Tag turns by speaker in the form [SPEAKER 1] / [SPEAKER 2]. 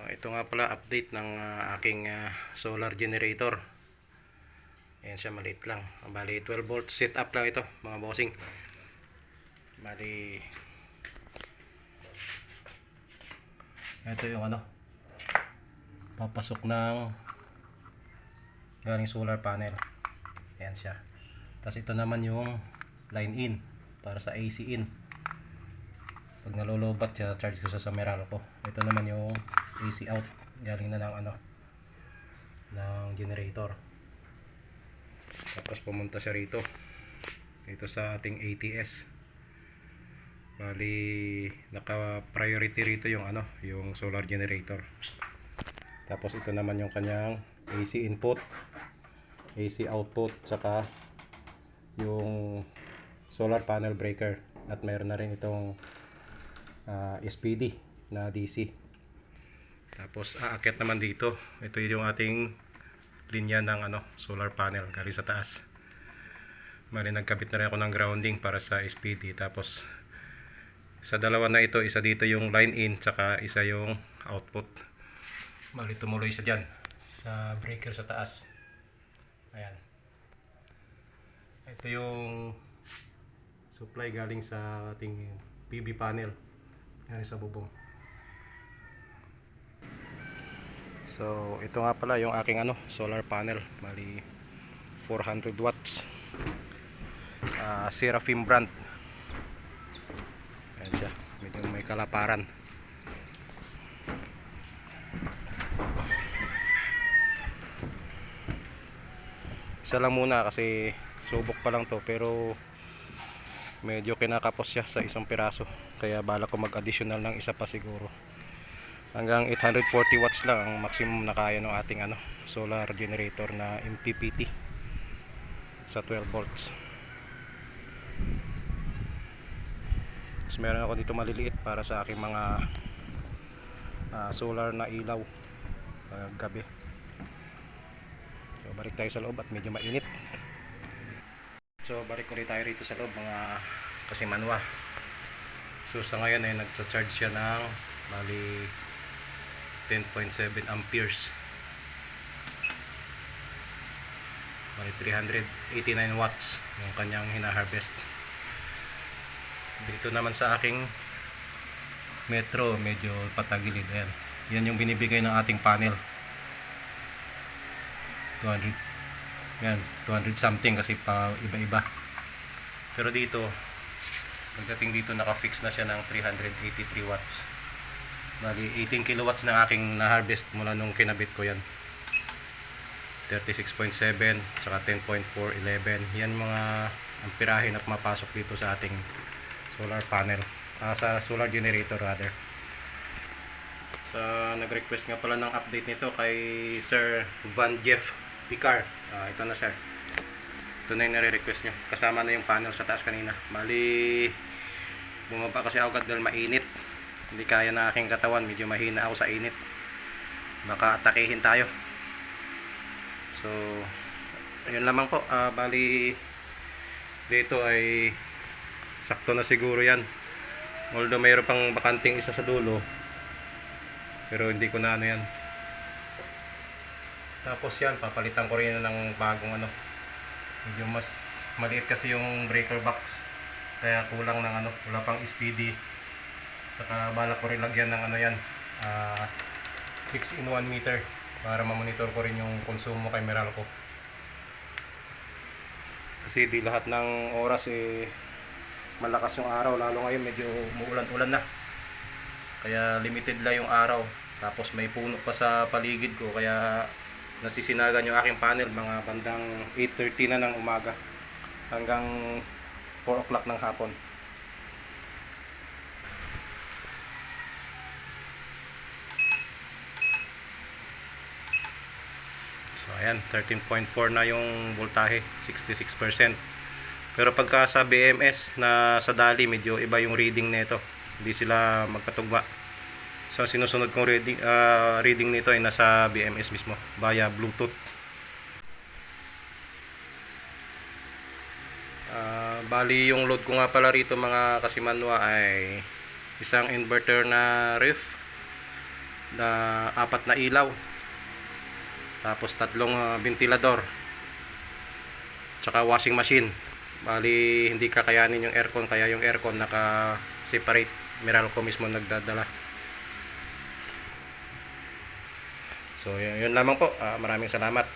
[SPEAKER 1] Ito nga pala update ng aking solar generator. Ayan siya, maliit lang. Bali 12 volt setup lang ito mga bossing. Bali ito yung papasok ng galing solar panel. Ayan siya. Tapos ito naman yung line in para sa AC in. Pag nalolobat siya, charge ko sa Meralco. Ito naman yung AC out, galing na ng ng generator. Tapos pumunta siya rito sa ating ATS. Bali naka priority rito yung yung solar generator. Tapos ito naman yung kanyang AC input, AC output, saka yung solar panel breaker, at mayroon na rin itong SPD na DC. Tapos aakyat naman dito, ito yung ating linya ng solar panel galing sa taas. Bali nagkabit na rin ako ng grounding para sa SPD. Tapos sa dalawa na ito, isa dito yung line in, tsaka isa yung output. Bali tumuloy siya dyan sa breaker sa taas. Ayan, ito yung supply galing sa ating PV panel, galing sa bubong. So ito nga pala yung aking solar panel. Bali 400 watts, Seraphim brand. Ayan siya, medyo may kalaparan. Isa lang muna kasi subok pa lang to, pero medyo kinakapos siya sa isang piraso, kaya bala ko mag additional ng isa pa siguro. Hanggang 840 watts lang ang maximum na kaya ng ating solar generator na MPPT sa 12 volts. Tapos meron ako dito maliliit para sa aking mga solar na ilaw gabi. So balik tayo sa loob at medyo mainit. So balik ulit tayo rito sa loob mga kasimanwa. So sa ngayon ay nagcha-charge siya ng bali 10.7 amperes. Bali 389 watts yung kanyang hina-harvest. Dito naman sa aking metro, medyo patagilid. Ayan. Yan yung binibigay ng ating panel. 200. Yan, 200 something kasi pa iba-iba. Pero dito, pagdating dito naka-fix na siya ng 383 watts. Bali 18 kilowatts na aking na-harvest mula nung kinabit ko yan. 36.7 saka 10.4, 11. Yan mga amperahe na pumapasok dito sa ating solar panel, sa solar generator rather. Sa nag-request nga pala ng update nito kay Sir Van Jeff Picar. Ito na sir. Ito na yung nare-request nyo. Kasama na yung panel sa taas kanina. Bali bumaba kasi ako dahil mainit. Hindi kaya na aking katawan, medyo mahina ako sa init. Baka atakehin tayo. So ayun lamang po. Bali dito ay sakto na siguro yan. Although mayroon pang bakanting isa sa dulo, pero hindi ko na yan. Tapos yan, papalitan ko rin ng bagong medyo mas maliit kasi yung breaker box, kaya kulang ng wala pang SPD. Saka balak ko rin lagyan ng yan 6-in-1 meter para mamonitor ko rin yung konsumo kay Meralco. Kasi di lahat ng oras malakas yung araw, lalo ngayon medyo muulan-ulan na, kaya limited lang yung araw. Tapos may puno pa sa paligid ko, kaya nasisinagan yung aking panel mga bandang 8:30 na ng umaga hanggang 4 o'clock ng hapon. So ayan, 13.4 na yung voltahe, 66%. Pero pagka sa BMS na sa Dali, medyo iba yung reading nito. Hindi sila magkatugma. So sinusunod kong reading nito ay nasa BMS mismo via Bluetooth. Bali yung load ko nga pala rito mga kasimanwa ay isang inverter na ref. apat na ilaw, tapos tatlong ventilador, tsaka washing machine. Bali hindi kakayanin yung aircon, kaya yung aircon naka separate, Meralco mismo nagdadala. So yun lamang po. Maraming salamat.